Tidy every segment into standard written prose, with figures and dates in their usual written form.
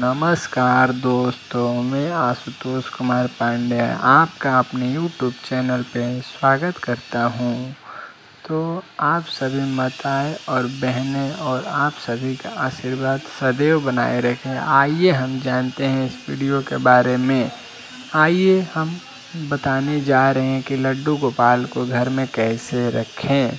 नमस्कार दोस्तों, मैं आशुतोष कुमार पांडे आपका अपने YouTube चैनल पे स्वागत करता हूँ। तो आप सभी माताएं और बहनें और आप सभी का आशीर्वाद सदैव बनाए रखें। आइए हम जानते हैं इस वीडियो के बारे में। आइए हम बताने जा रहे हैं कि लड्डू गोपाल को घर में कैसे रखें।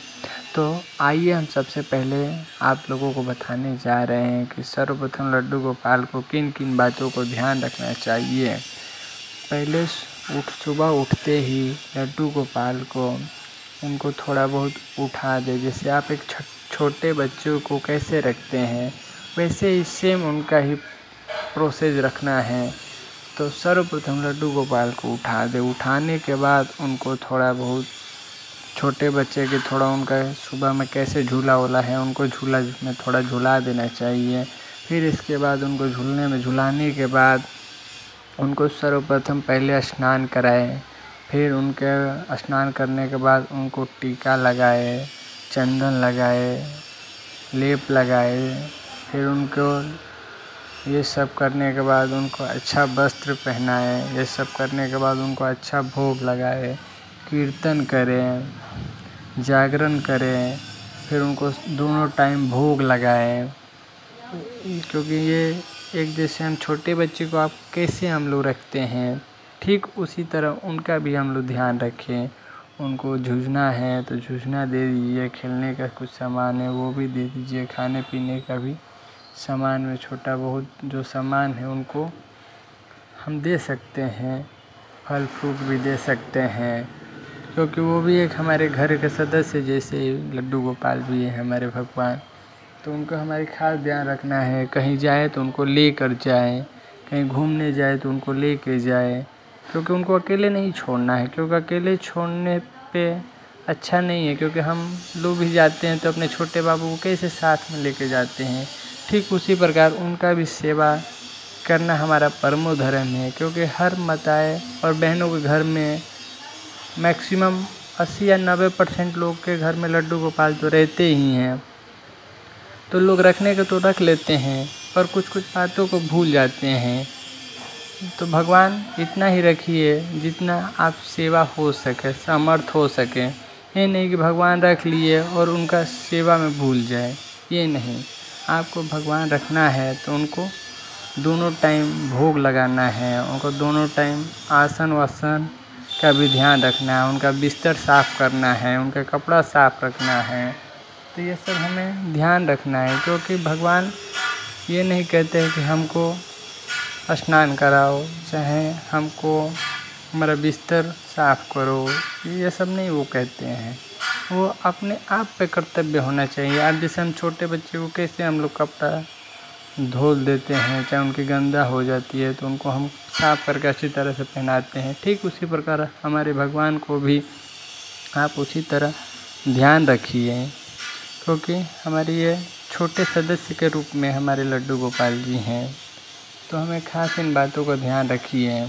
तो आइए हम सबसे पहले आप लोगों को बताने जा रहे हैं कि सर्वप्रथम लड्डू गोपाल को किन किन बातों को ध्यान रखना चाहिए। पहले सुबह उठते ही लड्डू गोपाल को उनको थोड़ा बहुत उठा दे। जैसे आप एक छोटे बच्चों को कैसे रखते हैं वैसे ही सेम उनका ही प्रोसेस रखना है। तो सर्वप्रथम लड्डू गोपाल को उठा दे। उठाने के बाद उनको थोड़ा बहुत छोटे बच्चे के थोड़ा उनका सुबह में कैसे झूला वूला है उनको झूला में थोड़ा झूला देना चाहिए। फिर इसके बाद उनको झुलाने के बाद उनको सर्वप्रथम पहले स्नान कराएं। फिर उनके स्नान करने के बाद उनको टीका लगाए, चंदन लगाए, लेप लगाए। फिर उनको ये सब करने के बाद उनको अच्छा वस्त्र पहनाएं। ये सब करने के बाद उनको अच्छा भोग लगाए, कीर्तन करें, जागरण करें। फिर उनको दोनों टाइम भोग लगाएं। क्योंकि ये एक जैसे हम छोटे बच्चे को आप कैसे हम लोग रखते हैं ठीक उसी तरह उनका भी हम लोग ध्यान रखें। उनको झूझना है तो झूझना दे दीजिए, खेलने का कुछ सामान है वो भी दे दीजिए, खाने पीने का भी सामान में छोटा बहुत जो सामान है उनको हम दे सकते हैं। फल फ्रूट भी दे सकते हैं क्योंकि वो भी एक हमारे घर के सदस्य जैसे लड्डू गोपाल भी है हमारे भगवान। तो उनको हमारी खास ध्यान रखना है। कहीं जाए तो उनको ले कर जाएँ, कहीं घूमने जाए तो उनको ले के जाए। क्योंकि उनको अकेले नहीं छोड़ना है, क्योंकि अकेले छोड़ने पे अच्छा नहीं है। क्योंकि हम लोग भी जाते हैं तो अपने छोटे बाबू को कैसे साथ में लेके जाते हैं, ठीक उसी प्रकार उनका भी सेवा करना हमारा परमो धर्म है। क्योंकि हर माताएं और बहनों के घर में मैक्सिमम 80 या 90% लोग के घर में लड्डू गोपाल तो रहते ही हैं। तो लोग रखने के तो रख लेते हैं पर कुछ कुछ बातों को भूल जाते हैं। तो भगवान इतना ही रखिए जितना आप सेवा हो सके, समर्थ हो सके। ये नहीं कि भगवान रख लिए और उनका सेवा में भूल जाए, ये नहीं। आपको भगवान रखना है तो उनको दोनों टाइम भोग लगाना है, उनको दोनों टाइम आसन वासन का भी ध्यान रखना है, उनका बिस्तर साफ़ करना है, उनका कपड़ा साफ़ रखना है। तो ये सब हमें ध्यान रखना है। क्योंकि भगवान ये नहीं कहते हैं कि हमको स्नान कराओ, चाहे हमको हमारा बिस्तर साफ़ करो, ये सब नहीं वो कहते हैं। वो अपने आप पे कर्तव्य होना चाहिए। अब जैसे हम छोटे बच्चे को कैसे हम लोग कपड़ा धोल देते हैं, चाहे उनकी गंदा हो जाती है तो उनको हम साफ़ करके अच्छी तरह से पहनाते हैं, ठीक उसी प्रकार हमारे भगवान को भी आप उसी तरह ध्यान रखिए। क्योंकि हमारे ये छोटे सदस्य के रूप में हमारे लड्डू गोपाल जी हैं। तो हमें खास इन बातों का ध्यान रखिए।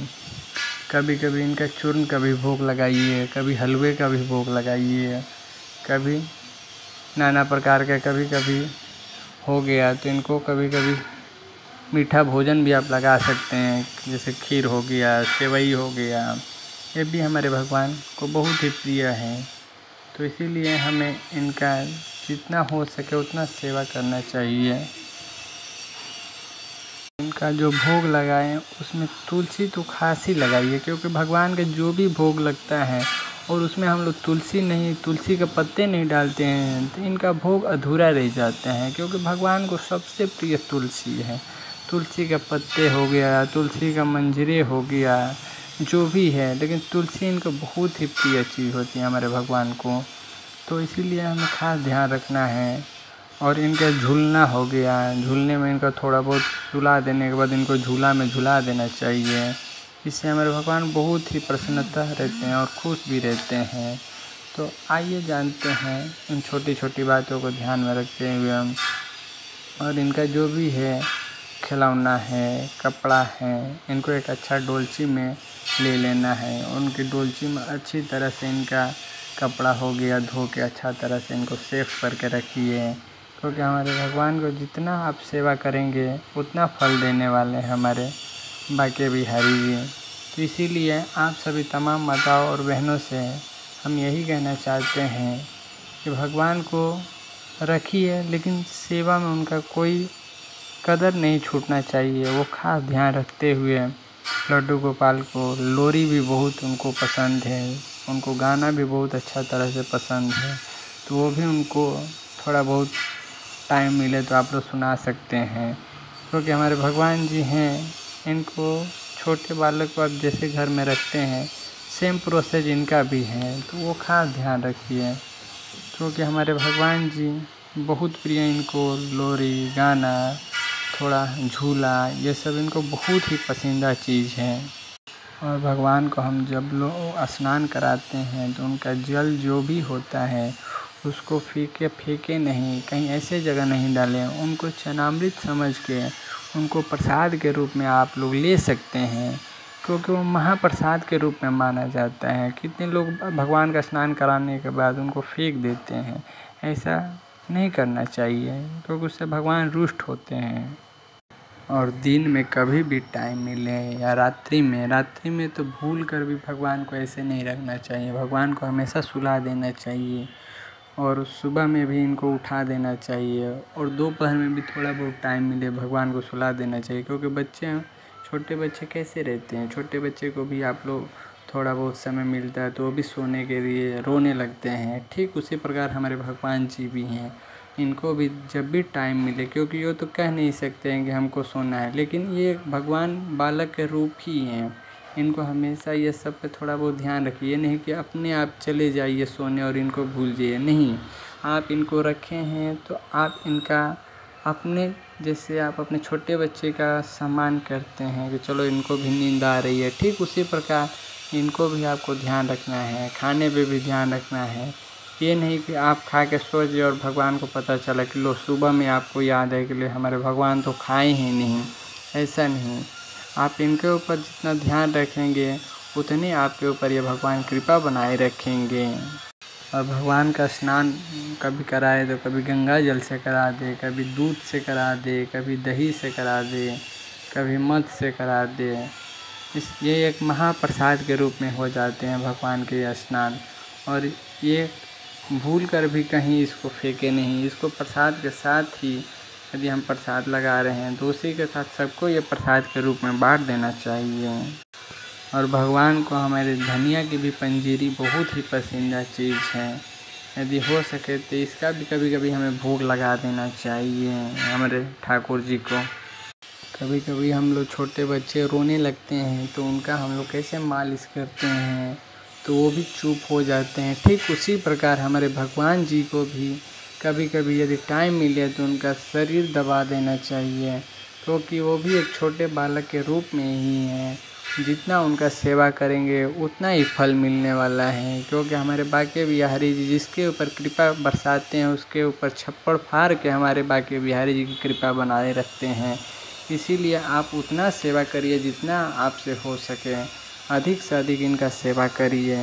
कभी कभी इनका चूर्ण का भी भोग लगाइए, कभी हलवे का भी भोग लगाइए, कभी नाना प्रकार के कभी कभी हो गया तो इनको कभी कभी मीठा भोजन भी आप लगा सकते हैं। जैसे खीर हो गया, सेवई हो गया, ये भी हमारे भगवान को बहुत ही प्रिय है। तो इसीलिए हमें इनका जितना हो सके उतना सेवा करना चाहिए। इनका जो भोग लगाएं उसमें तुलसी तो खास ही लगाइए। क्योंकि भगवान के जो भी भोग लगता है और उसमें हम लोग तुलसी के पत्ते नहीं डालते हैं तो इनका भोग अधूरा रह जाते हैं। क्योंकि भगवान को सबसे प्रिय तुलसी है। तुलसी के पत्ते हो गया, तुलसी का मंजरे हो गया, जो भी है, लेकिन तुलसी इनको बहुत ही प्रिय चीज़ होती है हमारे भगवान को। तो इसीलिए हमें खास ध्यान रखना है। और इनका झूलना हो गया, झूलने में इनका थोड़ा बहुत झूला देने के बाद इनको झूला में झूला देना चाहिए। इससे हमारे भगवान बहुत ही प्रसन्नता रहते हैं और खुश भी रहते हैं। तो आइए जानते हैं इन छोटी छोटी बातों को ध्यान में रखते हुए हम, और इनका जो भी है खिलौना है, कपड़ा है, इनको एक अच्छा डोलची में ले लेना है। उनकी डोलची में अच्छी तरह से इनका कपड़ा हो गया धो के अच्छा तरह से इनको सेफ करके रखिए। क्योंकि हमारे भगवान को जितना आप सेवा करेंगे उतना फल देने वाले हैं हमारे बाके बिहारी जी। तो इसीलिए आप सभी तमाम माताओं और बहनों से हम यही कहना चाहते हैं कि भगवान को रखिए, लेकिन सेवा में उनका कोई कदर नहीं छूटना चाहिए। वो खास ध्यान रखते हुए लड्डू गोपाल को लोरी भी बहुत उनको पसंद है, उनको गाना भी बहुत अच्छा तरह से पसंद है। तो वो भी उनको थोड़ा बहुत टाइम मिले तो आप लोग सुना सकते हैं, क्योंकि हमारे भगवान जी हैं, इनको छोटे बालक को आप जैसे घर में रखते हैं सेम प्रोसेस इनका भी है। तो वो खास ध्यान रखिए, क्योंकि हमारे भगवान जी बहुत प्रिय, इनको लोरी गाना, थोड़ा झूला, ये सब इनको बहुत ही पसंदीदा चीज़ है। और भगवान को हम जब लोग स्नान कराते हैं तो उनका जल जो भी होता है उसको फेंके नहीं, कहीं ऐसे जगह नहीं डालें। उनको चरणामृत समझ के उनको प्रसाद के रूप में आप लोग ले सकते हैं, क्योंकि वो महाप्रसाद के रूप में माना जाता है। कितने लोग भगवान का स्नान कराने के बाद उनको फेंक देते हैं, ऐसा नहीं करना चाहिए, क्योंकि उससे भगवान रुष्ट होते हैं। और दिन में कभी भी टाइम मिले या रात्रि में तो भूल कर भी भगवान को ऐसे नहीं रखना चाहिए। भगवान को हमेशा सुला देना चाहिए और सुबह में भी इनको उठा देना चाहिए, और दोपहर में भी थोड़ा बहुत टाइम मिले भगवान को सुला देना चाहिए। क्योंकि छोटे बच्चे कैसे रहते हैं, छोटे बच्चे को भी आप लोग थोड़ा बहुत समय मिलता है तो वो भी सोने के लिए रोने लगते हैं। ठीक उसी प्रकार हमारे भगवान जी भी हैं, इनको भी जब भी टाइम मिले, क्योंकि वो तो कह नहीं सकते हैं कि हमको सोना है, लेकिन ये भगवान बालक के रूप ही हैं। इनको हमेशा ये सब पे थोड़ा बहुत ध्यान रखिए, नहीं कि अपने आप चले जाइए सोने और इनको भूल जाइए। नहीं, आप इनको रखे हैं तो आप इनका अपने जैसे आप अपने छोटे बच्चे का सम्मान करते हैं कि चलो इनको भी नींद आ रही है, ठीक उसी प्रकार इनको भी आपको ध्यान रखना है, खाने पे भी ध्यान रखना है। ये नहीं कि आप खा के सो जाए और भगवान को पता चला कि लो सुबह में आपको याद है कि ले हमारे भगवान तो खाए ही नहीं, ऐसा नहीं। आप इनके ऊपर जितना ध्यान रखेंगे उतनी आपके ऊपर ये भगवान कृपा बनाए रखेंगे। और भगवान का स्नान कभी कराए तो कभी गंगा जल से करा दे, कभी दूध से करा दे, कभी दही से करा दे, कभी मध से करा दे। ये एक महाप्रसाद के रूप में हो जाते हैं भगवान के स्नान। और ये भूल कर भी कहीं इसको फेंके नहीं, इसको प्रसाद के साथ ही यदि हम प्रसाद लगा रहे हैं तो उसी के साथ सबको ये प्रसाद के रूप में बांट देना चाहिए। और भगवान को हमारे धनिया की भी पंजीरी बहुत ही पसंदीदा चीज़ है, यदि हो सके तो इसका भी कभी कभी हमें भोग लगा देना चाहिए हमारे ठाकुर जी को। कभी कभी हम लोग छोटे बच्चे रोने लगते हैं तो उनका हम लोग कैसे मालिश करते हैं तो वो भी चुप हो जाते हैं। ठीक उसी प्रकार हमारे भगवान जी को भी कभी कभी यदि टाइम मिले तो उनका शरीर दबा देना चाहिए, क्योंकि वो भी एक छोटे बालक के रूप में ही हैं। जितना उनका सेवा करेंगे उतना ही फल मिलने वाला है, क्योंकि हमारे बाके बिहारी जी जिसके ऊपर कृपा बरसाते हैं उसके ऊपर छप्पड़ फाड़ के हमारे बाके बिहारी जी की कृपा बनाए रखते हैं। इसीलिए आप उतना सेवा करिए जितना आपसे हो सके, अधिक से अधिक इनका सेवा करिए।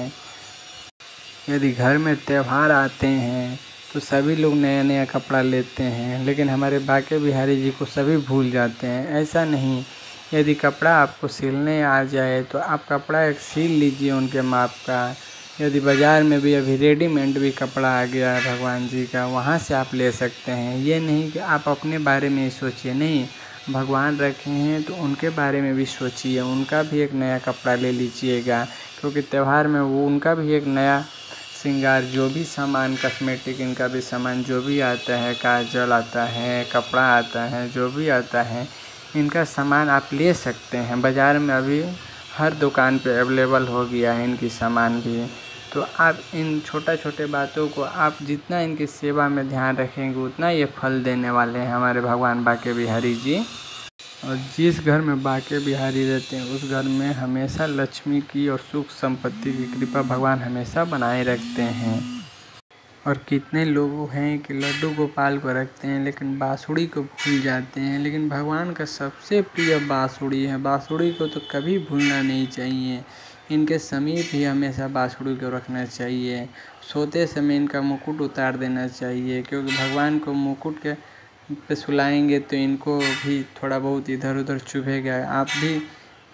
यदि घर में त्यौहार आते हैं तो सभी लोग नया नया कपड़ा लेते हैं, लेकिन हमारे बाके बिहारी जी को सभी भूल जाते हैं। ऐसा नहीं, यदि कपड़ा आपको सिलने आ जाए तो आप कपड़ा एक सिल लीजिए उनके माप का। यदि बाज़ार में भी अभी रेडीमेड भी कपड़ा आ गया है भगवान जी का, वहाँ से आप ले सकते हैं। ये नहीं कि आप अपने बारे में ही सोचिए, नहीं, भगवान रखे हैं तो उनके बारे में भी सोचिए, उनका भी एक नया कपड़ा ले लीजिएगा, क्योंकि त्यौहार में वो उनका भी एक नया श्रृंगार, जो भी सामान कॉस्मेटिक इनका भी सामान जो भी आता है, काजल आता है, कपड़ा आता है, जो भी आता है इनका सामान आप ले सकते हैं। बाज़ार में अभी हर दुकान पे अवेलेबल हो गया है इनकी सामान भी। तो आप इन छोटे बातों को आप जितना इनकी सेवा में ध्यान रखेंगे उतना ये फल देने वाले हैं हमारे भगवान बाके बिहारी जी। और जिस घर में बाके बिहारी रहते हैं उस घर में हमेशा लक्ष्मी की और सुख संपत्ति की कृपा भगवान हमेशा बनाए रखते हैं। और कितने लोग हैं कि लड्डू गोपाल को रखते हैं लेकिन बांसुरी को भूल जाते हैं, लेकिन भगवान का सबसे प्रिय बांसुरी है। बांसुरी को तो कभी भूलना नहीं चाहिए, इनके समीप ही हमेशा बाछड़ू को रखना चाहिए। सोते समय इनका मुकुट उतार देना चाहिए, क्योंकि भगवान को मुकुट के पे सुलाएंगे तो इनको भी थोड़ा बहुत इधर उधर चुभेगा। आप भी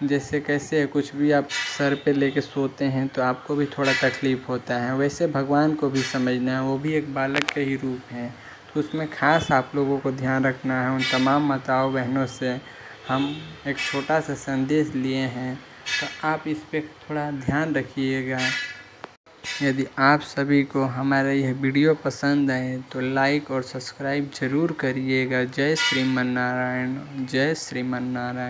जैसे कैसे कुछ भी आप सर पे लेके सोते हैं तो आपको भी थोड़ा तकलीफ़ होता है, वैसे भगवान को भी समझना है, वो भी एक बालक के ही रूप हैं। तो उसमें ख़ास आप लोगों को ध्यान रखना है। उन तमाम माताओं बहनों से हम एक छोटा सा संदेश लिए हैं, तो आप इस पे थोड़ा ध्यान रखिएगा। यदि आप सभी को हमारा यह वीडियो पसंद आए तो लाइक और सब्सक्राइब ज़रूर करिएगा। जय श्रीमन्नारायण, जय श्रीमन्नारायण।